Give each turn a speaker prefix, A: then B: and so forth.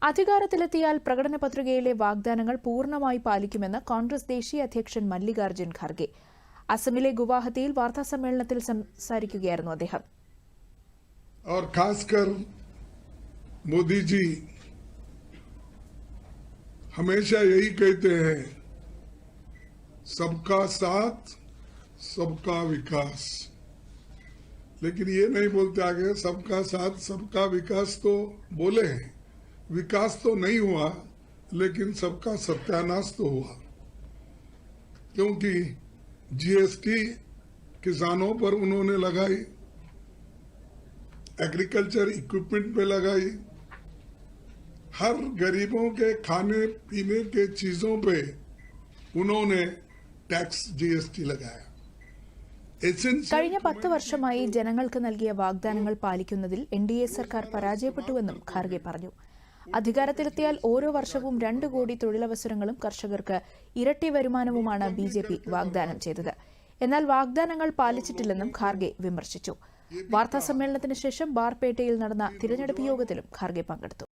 A: അധികാരത്തിലെത്തിയാൽ പ്രകടന പത്രികയിലെ വാഗ്ദാനങ്ങൾ പൂർണ്ണമായി പാലിക്കുമെന്ന് കോൺഗ്രസ് ദേശീയ അധ്യക്ഷൻ മല്ലികാർജ്ജുൻ ഖാർഗെ. അസമിലെ ഗുവാഹത്തിയിൽ വാർത്താസമ്മേളനത്തിൽ സംസാരിക്കുകയായിരുന്നു അദ്ദേഹം.
B: और खासकर मोदी जी हमेशा यही कहते हैं, सबका साथ सबका विकास, लेकिन ये नहीं बोलते आगे सबका साथ सबका विकास तो बोले हैं, विकास तो नहीं हुआ, लेकिन सबका सत्यानाश तो हुआ, क्योंकि जीएसटी किसानों पर उन्होंने लगाई, एग्रीकल्चर इक्विपमेंट पे लगाई, हर गरीबों के खाने पीने के चीजों पे उन्होंने टैक्स जीएसटी लगाया.
A: കഴിഞ്ഞ 10 വർഷമായി ജനങ്ങൾക്ക് നൽകിയ വാഗ്ദാനങ്ങൾ പാലിക്കുന്നതിൽ എൻഡിഎ സർക്കാർ പരാജയപ്പെട്ടുവെന്നും ഖാർഗെ പറഞ്ഞു. അധികാരത്തിലെത്തിയാൽ ഓരോ വർഷവും 2 കോടി തൊഴിലവസരങ്ങളും കർഷകർക്ക് ഇരട്ടി വരുമാനവുമാണ് ബിജെപി വാഗ്ദാനം ചെയ്തത്. എന്നാൽ വാഗ്ദാനങ്ങൾ പാലിച്ചിട്ടില്ലെന്നും ഖാർഗെ വിമർശിച്ചു. വാർത്താസമ്മേളനത്തിന് ശേഷം ബാർപേട്ടയിൽ നടന്ന തിരഞ്ഞെടുപ്പ് യോഗത്തിലും ഖാർഗെ പങ്കെടുത്തു.